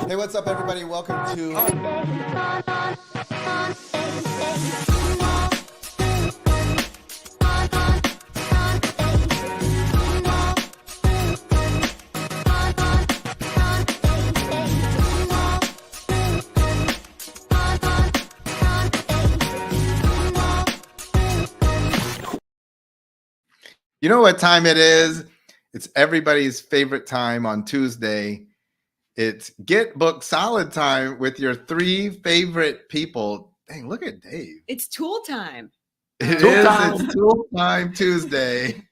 Hey, what's up, everybody? Welcome to. You know what time it is? It's everybody's favorite time on Tuesday. It's Get Book Solid time with your three favorite people. Dang, look at Dave. It's tool time. It Tool is. time. It's Tool Time Tuesday.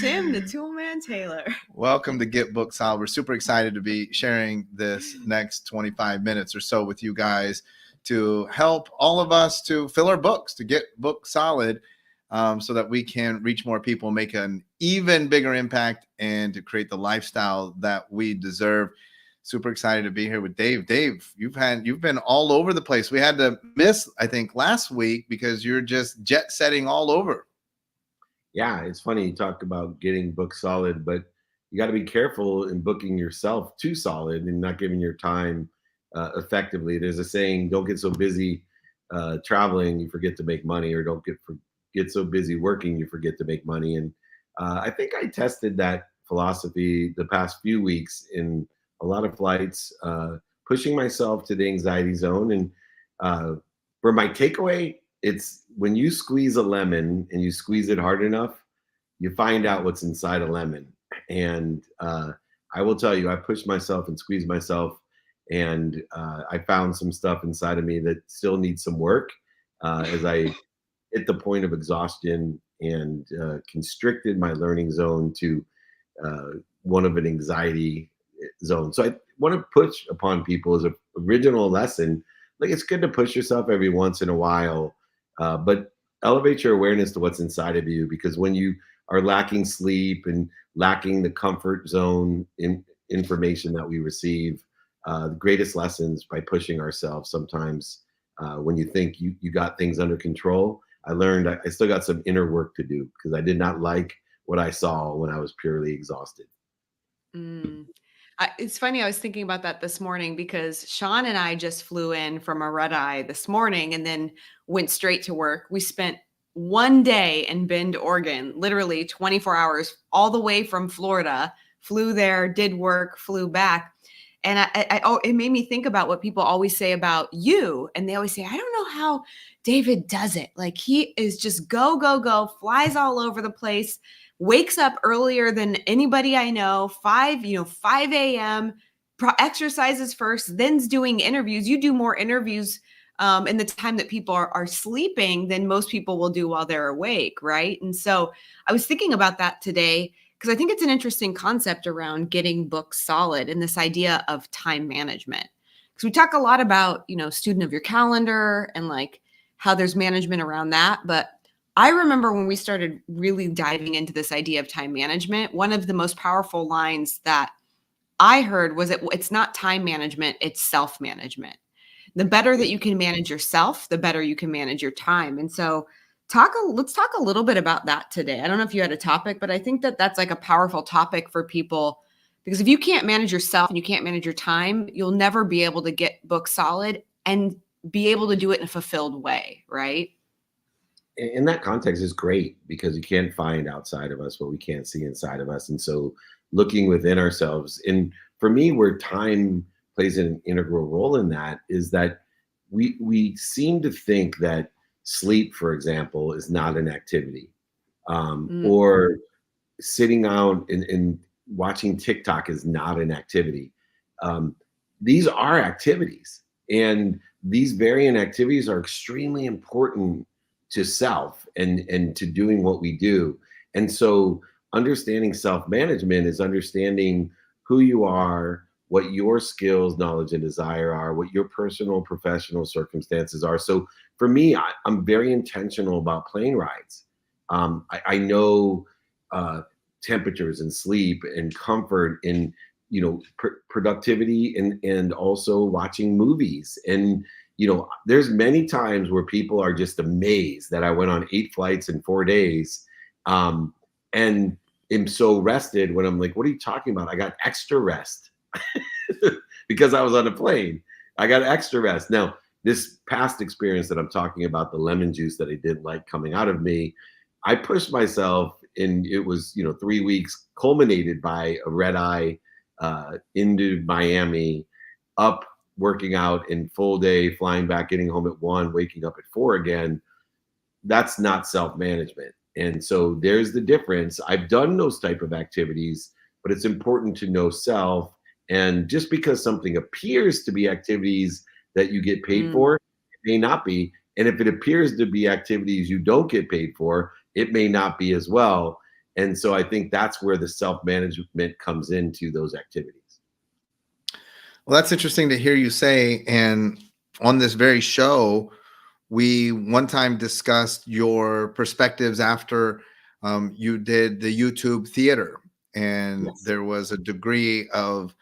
Tim, the tool man Taylor. Welcome to Get Book Solid. We're super excited to be sharing this next 25 minutes or so with you guys to help all of us to fill our books, to get book solid, so that we can reach more people, make an even bigger impact, and to create the lifestyle that we deserve. Super excited to be here with Dave. Dave, you've been all over the place. We had to miss, I think, last week because you're just jet setting all over. Yeah, it's funny you talk about getting book solid, but you got to be careful in booking yourself too solid and not giving your time effectively. There's a saying: "Don't get so busy traveling you forget to make money," or "Don't get so busy working you forget to make money." And I think I tested that philosophy the past few weeks in a lot of flights, pushing myself to the anxiety zone. And for my takeaway, it's when you squeeze a lemon and you squeeze it hard enough, you find out what's inside a lemon. And I will tell you, I pushed myself and squeezed myself, and I found some stuff inside of me that still needs some work as I hit the point of exhaustion and constricted my learning zone to one of an anxiety zone. So I want to push upon people as an original lesson. Like, it's good to push yourself every once in a while, but elevate your awareness to what's inside of you, because when you are lacking sleep and lacking the comfort zone in information that we receive, the greatest lessons by pushing ourselves sometimes. When you think you got things under control, I learned I still got some inner work to do, because I did not like what I saw when I was purely exhausted. It's funny. I was thinking about that this morning because Sean and I just flew in from a red eye this morning and then went straight to work. We spent one day in Bend, Oregon, literally 24 hours, all the way from Florida, flew there, did work, flew back. And it made me think about what people always say about you. And they always say, I don't know how David does it. Like, he is just go, go, go, flies all over the place, wakes up earlier than anybody I know, 5 a.m., exercises first, then's doing interviews. You do more interviews in the time that people are sleeping than most people will do while they're awake, right? And so I was thinking about that today, because I think it's an interesting concept around getting books solid and this idea of time management. Because we talk a lot about, student of your calendar and like how there's management around that. But I remember when we started really diving into this idea of time management, one of the most powerful lines that I heard was it's not time management, it's self-management. The better that you can manage yourself, the better you can manage your time. And so let's talk a little bit about that today. I don't know if you had a topic, but I think that that's like a powerful topic for people, because if you can't manage yourself and you can't manage your time, you'll never be able to get book solid and be able to do it in a fulfilled way, right? In that context is great, because you can't find outside of us what we can't see inside of us. And so looking within ourselves, and for me, where time plays an integral role in that is that we seem to think that sleep, for example, is not an activity, or sitting out and watching TikTok is not an activity. These are activities, and these varying activities are extremely important to self and to doing what we do. And so understanding self-management is understanding who you are, what your skills, knowledge, and desire are, what your personal, professional circumstances are. So for me, I'm very intentional about plane rides. I know temperatures and sleep and comfort and productivity and also watching movies. And there's many times where people are just amazed that I went on 8 flights in 4 days, and am so rested, when I'm like, what are you talking about? I got extra rest. because I was on a plane. I got extra rest. Now, this past experience that I'm talking about, the lemon juice that I didn't like coming out of me, I pushed myself, and it was, 3 weeks culminated by a red eye into Miami, up working out in full day, flying back, getting home at 1, waking up at 4 again. That's not self-management. And so there's the difference. I've done those type of activities, but it's important to know self. And just because something appears to be activities that you get paid for, it may not be. And if it appears to be activities you don't get paid for, it may not be as well. And so I think that's where the self-management comes into those activities. Well, that's interesting to hear you say. And on this very show, we one time discussed your perspectives after you did the YouTube theater. And Yes. there was a degree of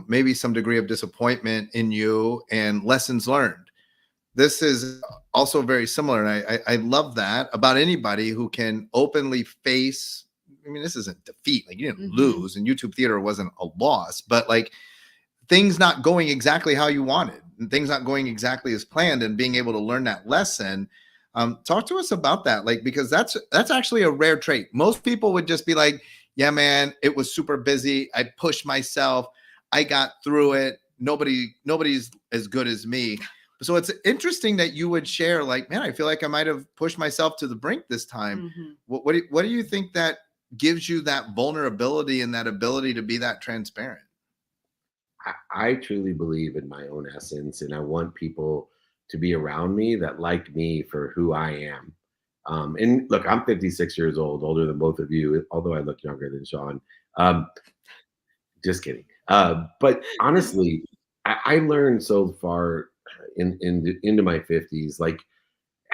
maybe some degree of disappointment in you and lessons learned. This is also very similar. And I love that about anybody who can openly face. I mean, this isn't defeat. Like, you didn't lose, and YouTube theater wasn't a loss, but like things not going exactly how you wanted and things not going exactly as planned, and being able to learn that lesson. Talk to us about that. Like, because that's actually a rare trait. Most people would just be like, yeah, man, it was super busy. I pushed myself. I got through it. Nobody's as good as me. So it's interesting that you would share, like, man, I feel like I might have pushed myself to the brink this time. What do you think that gives you that vulnerability and that ability to be that transparent? I truly believe in my own essence, and I want people to be around me that like me for who I am. And look, I'm 56 years old, older than both of you, although I look younger than Sean. Just kidding. But honestly, I learned so far into my 50s. Like,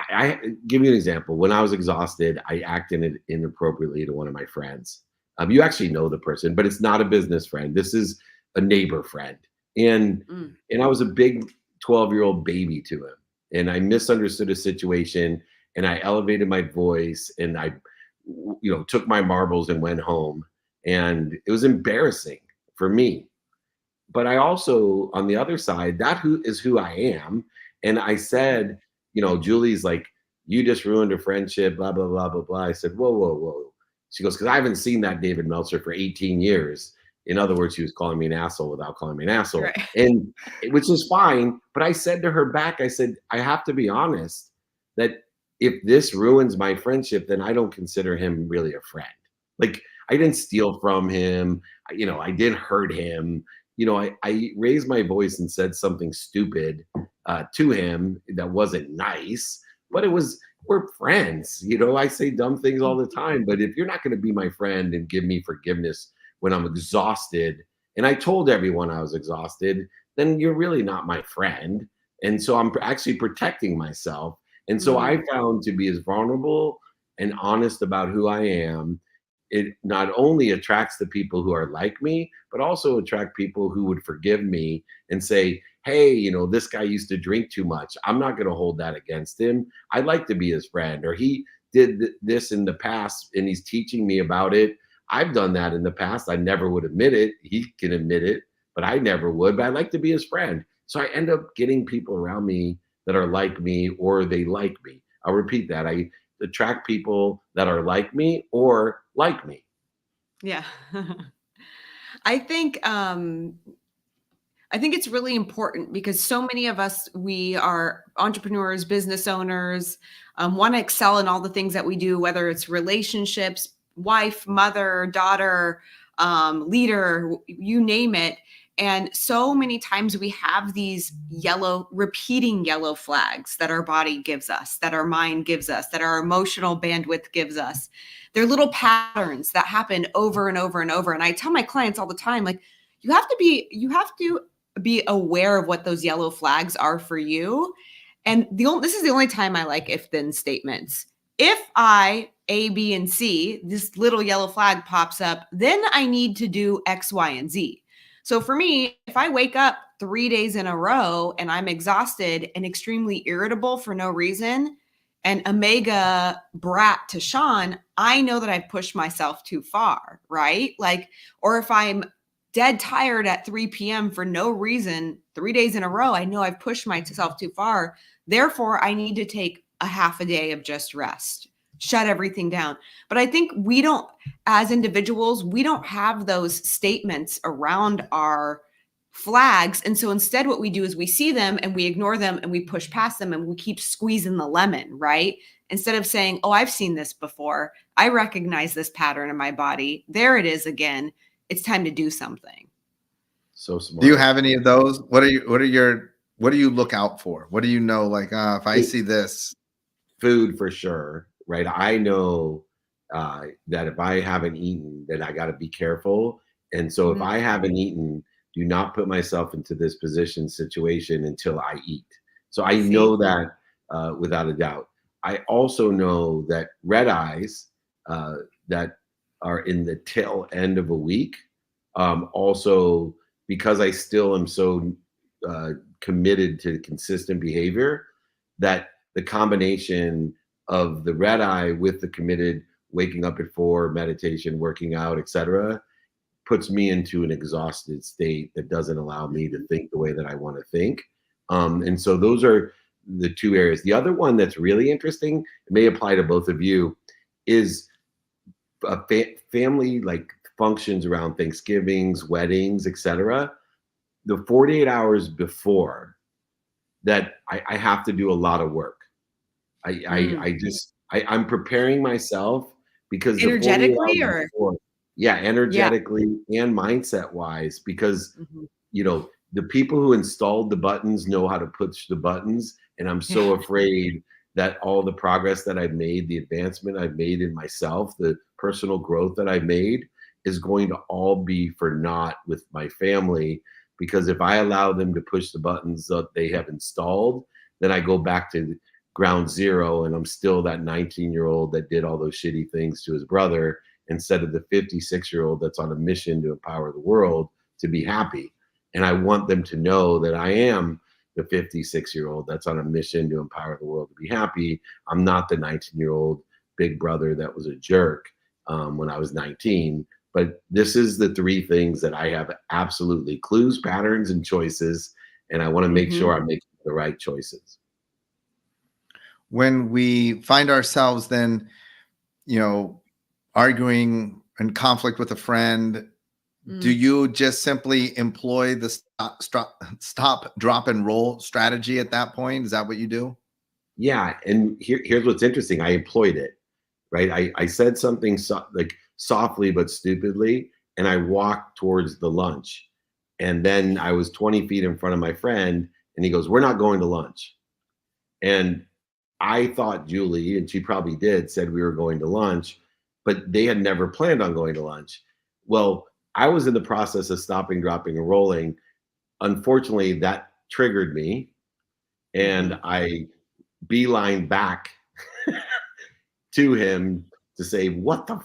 I give you an example. When I was exhausted, I acted inappropriately to one of my friends. You actually know the person, but it's not a business friend. This is a neighbor friend. And I was a big 12-year-old baby to him. And I misunderstood a situation, and I elevated my voice, and I took my marbles and went home. And it was embarrassing for me. But I also, on the other side, is who I am. And I said, Julie's like, you just ruined a friendship, blah, blah, blah, blah, blah. I said, whoa, whoa, whoa. She goes, because I haven't seen that David Meltzer for 18 years. In other words, she was calling me an asshole without calling me an asshole. Right. And which is fine. But I said to her back, I said, I have to be honest that if this ruins my friendship, then I don't consider him really a friend. Like, I didn't steal from him. I didn't hurt him. I raised my voice and said something stupid to him that wasn't nice, but we're friends. I say dumb things all the time, but if you're not going to be my friend and give me forgiveness when I'm exhausted, and I told everyone I was exhausted, then you're really not my friend. And so I'm actually protecting myself. And so I found to be as vulnerable and honest about who I am, it not only attracts the people who are like me, but also attract people who would forgive me and say, hey, this guy used to drink too much. I'm not going to hold that against him. I'd like to be his friend. Or he did this in the past and he's teaching me about it. I've done that in the past. I never would admit it. He can admit it, but I never would. But I'd like to be his friend. So I end up getting people around me that are like me, or they like me. I'll repeat that. I attract people that are like me or like me. Yeah. I think it's really important because so many of us, we are entrepreneurs, business owners, want to excel in all the things that we do, whether it's relationships, wife, mother, daughter, leader, you name it. And so many times we have these repeating yellow flags that our body gives us, that our mind gives us, that our emotional bandwidth gives us. They're little patterns that happen over and over and over. And I tell my clients all the time, like, you have to be aware of what those yellow flags are for you. And this is the only time I like if-then statements. If I, A, B, and C, this little yellow flag pops up, then I need to do X, Y, and Z. So for me, if I wake up 3 days in a row and I'm exhausted and extremely irritable for no reason, and a mega brat to Sean, I know that I've pushed myself too far, right? Like, or if I'm dead tired at 3 p.m. for no reason, 3 days in a row. I know I've pushed myself too far. Therefore, I need to take a half a day of just rest, shut everything down. But I think we don't, as individuals, we don't have those statements around our flags. And so instead, what we do is we see them and we ignore them and we push past them and we keep squeezing the lemon, right? Instead of saying, oh, I've seen this before. I recognize this pattern in my body. There it is again. It's time to do something. So smart. Do you have any of those? What do you look out for? What do you know? Like, if I see this, food for sure, right? I know that if I haven't eaten, then I got to be careful. And so if I haven't eaten, do not put myself into this situation until I eat. So I know that without a doubt. I also know that red eyes that are in the tail end of a week, also because I still am so committed to consistent behavior, that the combination of the red eye with the committed waking up at 4, meditation, working out, etc., puts me into an exhausted state that doesn't allow me to think the way that I want to think. And so those are the two areas. The other one that's really interesting, it may apply to both of you, is a family like functions around Thanksgivings, weddings, etc. The 48 hours before that, I have to do a lot of work. I'm preparing myself because energetically or before, energetically and mindset wise, because the people who installed the buttons know how to push the buttons, and I'm so afraid that all the progress that I've made, the advancement I've made in myself, the personal growth that I've made is going to all be for naught with my family, because if I allow them to push the buttons that they have installed, then I go back to ground zero and I'm still that 19-year-old that did all those shitty things to his brother, instead of the 56-year-old that's on a mission to empower the world to be happy. And I want them to know that I am the 56-year-old that's on a mission to empower the world to be happy. I'm not the 19-year-old big brother that was a jerk when I was 19. But this is the three things that I have absolutely: clues, patterns, and choices. And I want to make sure I'm making the right choices. When we find ourselves then, arguing in conflict with a friend, do you just simply employ the stop, drop, and roll strategy at that point? Is that what you do? Yeah. And here's what's interesting. I employed it, right? I said something like softly but stupidly, and I walked towards the lunch. And then I was 20 feet in front of my friend, and he goes, "We're not going to lunch." And I thought Julie, and she probably did, said we were going to lunch, but they had never planned on going to lunch. Well, I was in the process of stopping, dropping, and rolling. Unfortunately, that triggered me, and I beelined back to him to say, "What the?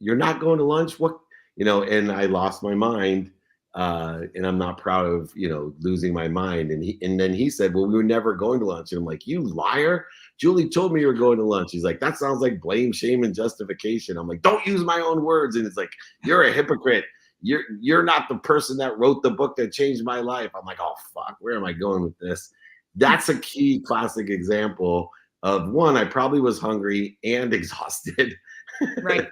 You're not going to lunch? What?" And I lost my mind, and I'm not proud of losing my mind. And then he said, "Well, we were never going to lunch." And I'm like, "You liar! Julie told me you were going to lunch." He's like, "That sounds like blame, shame, and justification." I'm like, "Don't use my own words." And it's like, "You're a hypocrite. You're not the person that wrote the book that changed my life." I'm like, "Oh fuck, where am I going with this?" That's a key classic example of one. I probably was hungry and exhausted, right?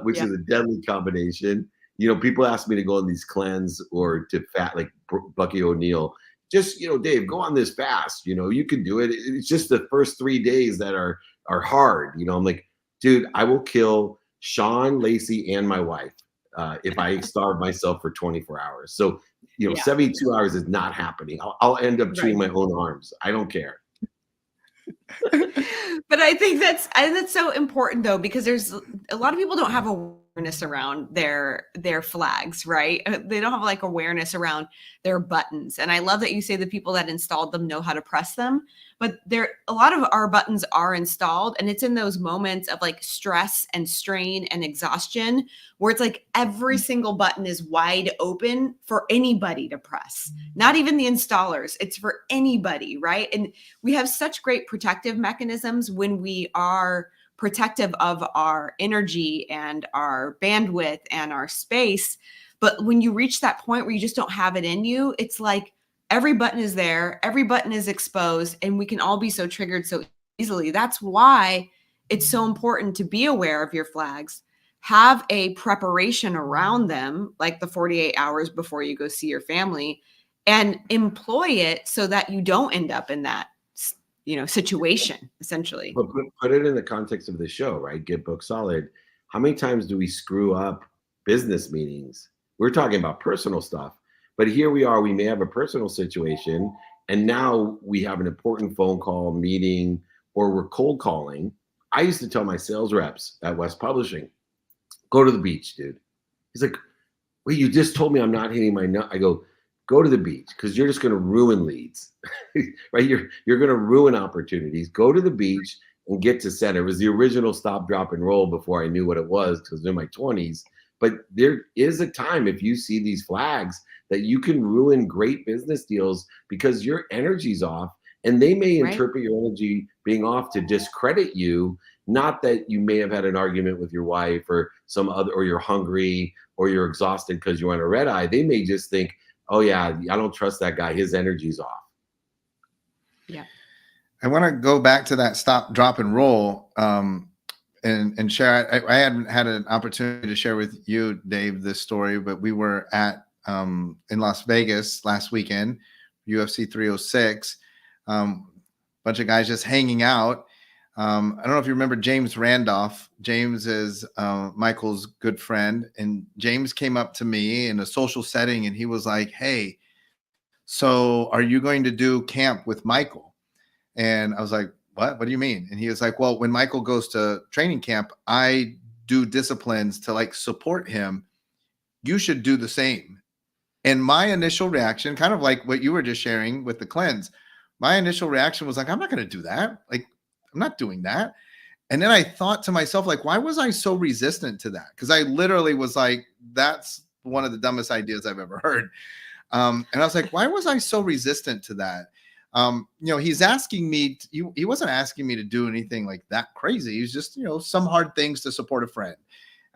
Which is a deadly combination. People ask me to go on these cleanse or to fat, like Bucky O'Neill. Just, Dave, go on this fast. You can do it. It's just the first 3 days that are hard. I'm like, dude, I will kill Sean, Lacey, and my wife if I starve myself for 24 hours. So, 72 hours is not happening. I'll end up chewing my own arms. I don't care. But I think that's so important though, because there's a lot of people don't have awareness around their flags, right? They don't have like awareness around their buttons. And I love that you say the people that installed them know how to press them, but a lot of our buttons are installed, and it's in those moments of like stress and strain and exhaustion where it's like every single button is wide open for anybody to press, not even the installers. It's for anybody, right? And we have such great protective mechanisms when we are protective of our energy and our bandwidth and our space. But when you reach that point where you just don't have it in you, it's like every button is there, every button is exposed, and we can all be so triggered so easily. That's why it's so important to be aware of your flags, have a preparation around them, like the 48 hours before you go see your family, and employ it so that you don't end up in that, situation, essentially. But put it in the context of the show, right? Get Book Solid. How many times do we screw up business meetings? We're talking about personal stuff, but here we are, we may have a personal situation, and now we have an important phone call, meeting, or we're cold calling. I used to tell my sales reps at West Publishing, go to the beach, dude. He's like, wait, you just told me I'm not hitting my nut. I go, go to the beach, because you're just going to ruin leads, right? You're going to ruin opportunities. Go to the beach and get to center. It was the original stop, drop, and roll before I knew what it was, because in my 20s. But there is a time, if you see these flags, that you can ruin great business deals because your energy's off, and they may interpret your energy being off to discredit you. Not that you may have had an argument with your wife or some other, or you're hungry or you're exhausted because you're on a red eye. They may just think, oh yeah, I don't trust that guy. His energy's off. Yeah. I want to go back to that stop, drop, and roll, and share. I hadn't had an opportunity to share with you, Dave, this story, but we were at in Las Vegas last weekend, UFC 306. Bunch of guys just hanging out. I don't know if you remember James Randolph. James is Michael's good friend, and James came up to me in a social setting, and he was like, "Hey, so are you going to do camp with Michael?" And I was like, "What? What do you mean?" And he was like, "Well, when Michael goes to training camp, I do disciplines to like support him. You should do the same." And my initial reaction, kind of like what you were just sharing with the cleanse, my initial reaction was like, "I'm not going to do that. Like, I'm not doing that." And then I thought to myself, like, why was I so resistant to that? Because I literally was like, that's one of the dumbest ideas I've ever heard. And I was like, why was I so resistant to that? He's asking me, he wasn't asking me to do anything like that crazy. He's just, some hard things to support a friend.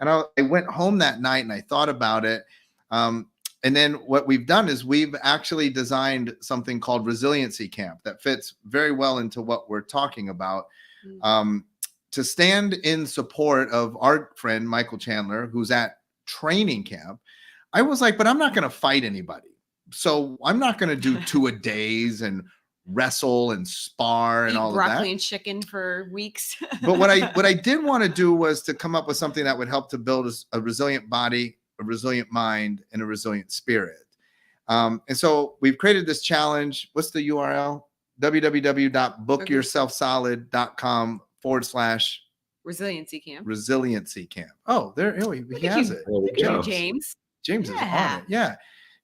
And I went home that night and I thought about it. And then what we've done is we've actually designed something called Resiliency Camp that fits very well into what we're talking about, to stand in support of our friend, Michael Chandler, who's at training camp. I was like, but I'm not going to fight anybody. So I'm not going to do 2-a-days and wrestle and spar and all of that. Broccoli and chicken for weeks. But what I did want to do was to come up with something that would help to build a resilient body, a resilient mind, and a resilient spirit. And so we've created this challenge. What's the URL? www.bookyourselfsolid.com/resiliency camp. Oh, there he has it. Look at you, James. James is on it. Yeah.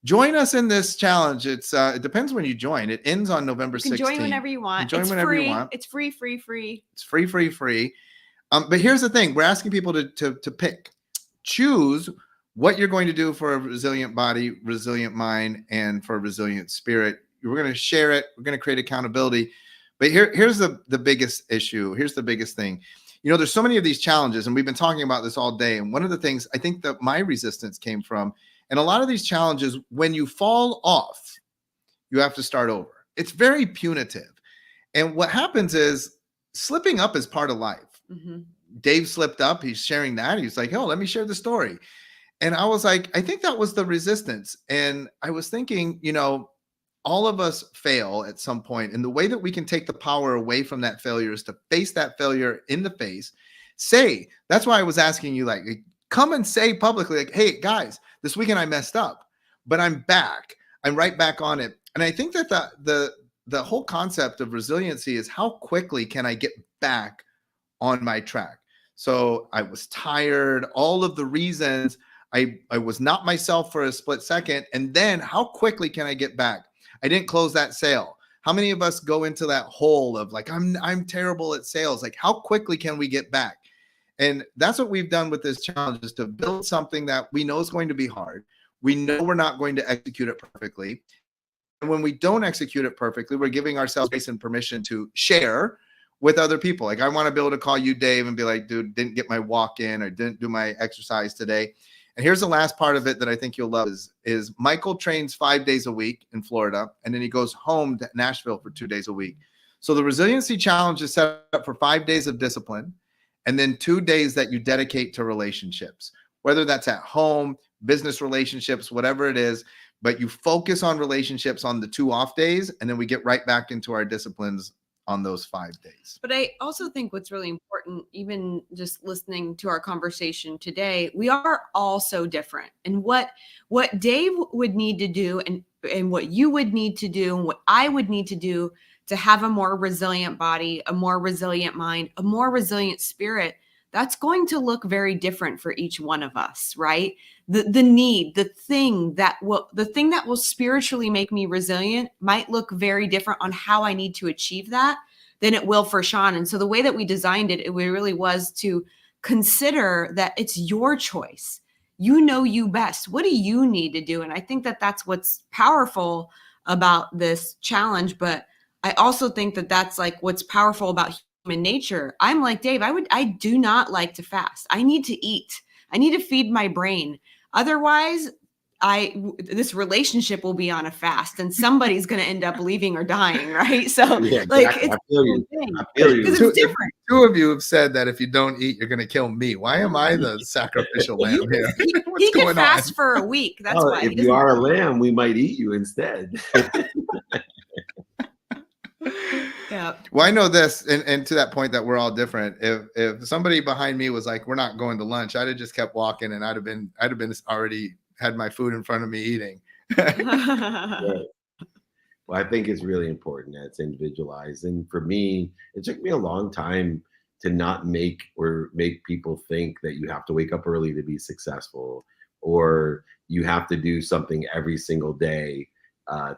Join us in this challenge. It depends when you join. It ends on November 16th. You can join whenever you want. Join whenever you want. It's free. It's free. But here's the thing. We're asking people to pick. Choose what you're going to do for a resilient body, resilient mind, and for a resilient spirit. We're going to share it. We're going to create accountability. But here's the biggest issue. Here's the biggest thing. There's so many of these challenges, and we've been talking about this all day. And one of the things I think that my resistance came from, and a lot of these challenges, when you fall off, you have to start over. It's very punitive. And what happens is slipping up is part of life. Mm-hmm. Dave slipped up. He's sharing that. He's like, oh, let me share the story. And I was like, I think that was the resistance. And I was thinking, all of us fail at some point. And the way that we can take the power away from that failure is to face that failure in the face. That's why I was asking you, like, come and say publicly, like, hey, guys, this weekend I messed up, but I'm back. I'm right back on it. And I think that the whole concept of resiliency is how quickly can I get back on my track? So I was tired, all of the reasons I was not myself for a split second. And then how quickly can I get back? I didn't close that sale. How many of us go into that hole of like, I'm terrible at sales? Like, how quickly can we get back? And that's what we've done with this challenge, is to build something that we know is going to be hard. We know we're not going to execute it perfectly. And when we don't execute it perfectly, we're giving ourselves grace and permission to share with other people. Like, I want to be able to call you, Dave, and be like, dude, didn't get my walk in or didn't do my exercise today. And here's the last part of it that I think you'll love is Michael trains 5 days a week in Florida, and then he goes home to Nashville for 2 days a week. So the resiliency challenge is set up for 5 days of discipline and then 2 days that you dedicate to relationships, whether that's at home, business relationships, whatever it is, but you focus on relationships on the 2 off days, and then we get right back into our disciplines on those 5 days. But I also think what's really important, even just listening to our conversation today, we are all so different. And what Dave would need to do and what you would need to do and what I would need to do to have a more resilient body, a more resilient mind, a more resilient spirit, that's going to look very different for each one of us, right? The thing that will spiritually make me resilient might look very different on how I need to achieve that than it will for Sean. And so the way that we designed it really was to consider that it's your choice. You know you best. What do you need to do? And I think that that's what's powerful about this challenge. But I also think that that's like what's powerful about human nature. I'm like Dave. I do not like to fast. I need to eat. I need to feed my brain. Otherwise, this relationship will be on a fast, and somebody's going to end up leaving or dying, right? So, Yeah, like, exactly. it's I feel you. I feel you. because it's different. 2 of you have said that if you don't eat, you're going to kill me. Why am I the sacrificial lamb here? He can fast for a week. That's Oh, why. if you are a lamb, we might eat you instead. Yeah. Well, I know this, and to that point that we're all different. If somebody behind me was like, "We're not going to lunch," I'd have just kept walking, and I'd have been already had my food in front of me eating. Right. Well, I think it's really important that it's individualized. And for me, it took me a long time to not make people think that you have to wake up early to be successful, or you have to do something every single day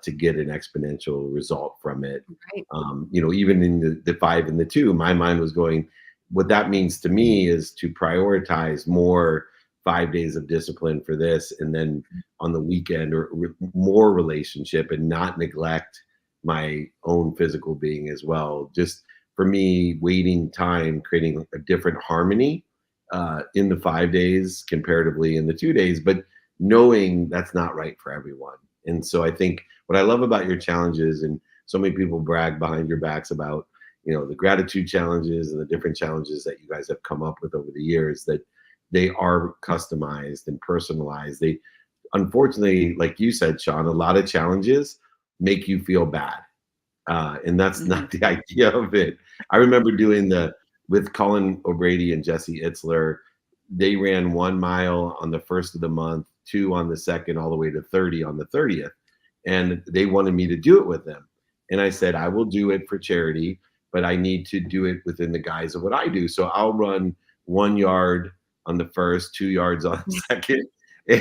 to get an exponential result from it. Right. Even in the 5 and the 2, my mind was going, what that means to me is to prioritize more 5 days of discipline for this, and then on the weekend or more relationship, and not neglect my own physical being as well. Just for me, waiting time, creating a different harmony in the 5 days comparatively in the 2 days, but knowing that's not right for everyone. And so I think what I love about your challenges, and so many people brag behind your backs about, the gratitude challenges and the different challenges that you guys have come up with over the years, that they are customized and personalized. They, unfortunately, like you said, Sean, a lot of challenges make you feel bad. And that's not the idea of it. I remember doing with Colin O'Brady and Jesse Itzler, they ran 1 mile on the 1st of the month, 2 on the 2nd, all the way to 30 on the 30th. And they wanted me to do it with them. And I said, I will do it for charity, but I need to do it within the guise of what I do. So I'll run 1 yard on the 1st, 2 yards on the 2nd.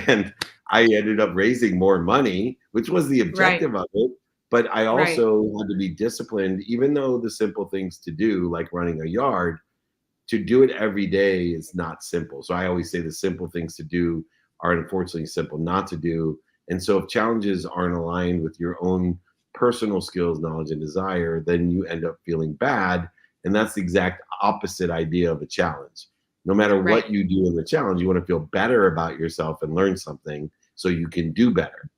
And I ended up raising more money, which was the objective of it. But I also had to be disciplined, even though the simple things to do, like running a yard, to do it every day is not simple. So I always say the simple things to do are unfortunately simple not to do. And so if challenges aren't aligned with your own personal skills, knowledge, and desire, then you end up feeling bad. And that's the exact opposite idea of a challenge. No matter what you do in the challenge, you want to feel better about yourself and learn something so you can do better.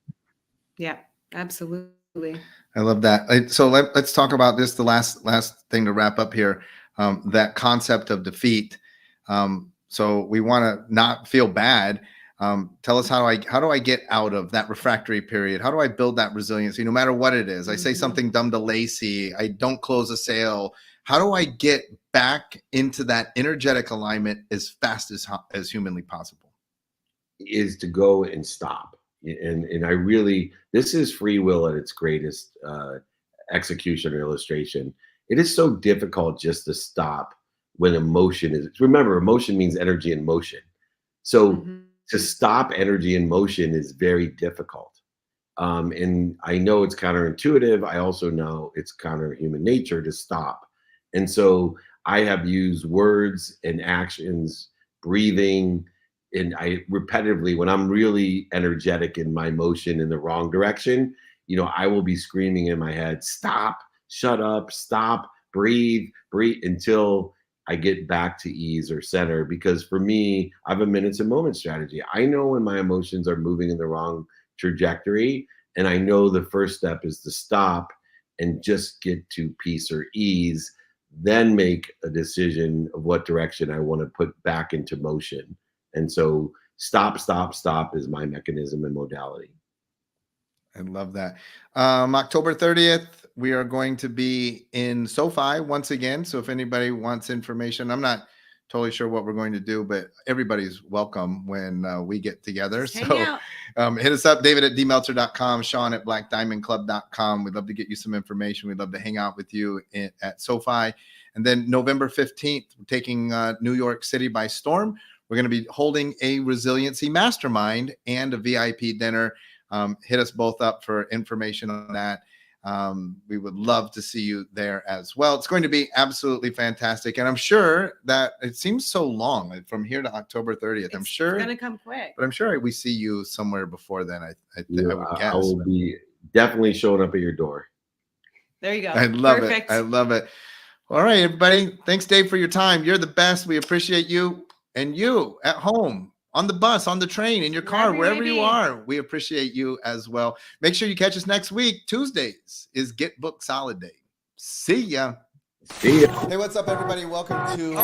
Yeah, absolutely. I love that. So let's talk about this. The last thing to wrap up here, that concept of defeat. So we want to not feel bad. Tell us how do I get out of that refractory period? How do I build that resiliency no matter what it is? I say something dumb to Lacey. I don't close a sale. How do I get back into that energetic alignment as fast as humanly possible? Is to go and stop. And I really, this is free will at its greatest execution or illustration. It is so difficult just to stop when emotion is, remember, emotion means energy in motion. So to stop energy in motion is very difficult. And I know it's counterintuitive. I also know it's counter human nature to stop. And so I have used words and actions, breathing, and I repetitively, when I'm really energetic in my motion in the wrong direction, I will be screaming in my head, stop, shut up, stop, breathe, until I get back to ease or center. Because for me, I have a minutes and moments strategy. I know when my emotions are moving in the wrong trajectory, and I know the first step is to stop and just get to peace or ease, then make a decision of what direction I want to put back into motion. And so stop is my mechanism and modality. I love that. October 30th, we are going to be in SoFi once again. So if anybody wants information, I'm not totally sure what we're going to do, but everybody's welcome when we get together. Just hang So out. hit us up, David at dmeltzer.com, Sean at blackdiamondclub.com. We'd love to get you some information. We'd love to hang out with you at SoFi. And then November 15th, we're taking New York City by storm. We're going to be holding a resiliency mastermind and a VIP dinner. Hit us both up for information on that. We would love to see you there as well. It's going to be absolutely fantastic. And I'm sure that it seems so long, like from here to October 30th. I'm sure it's going to come quick. But I'm sure we see you somewhere before then. I would guess. I will be definitely showing up at your door. There you go. I love Perfect. it. I love it. All right, everybody. Thanks, Dave, for your time. You're the best. We appreciate you, and you at home, on the bus, on the train, in your car, wherever you are. We appreciate you as well. Make sure you catch us next week. Tuesdays is Get Book Solid Day. See ya. See ya. Hey, what's up, everybody? Welcome to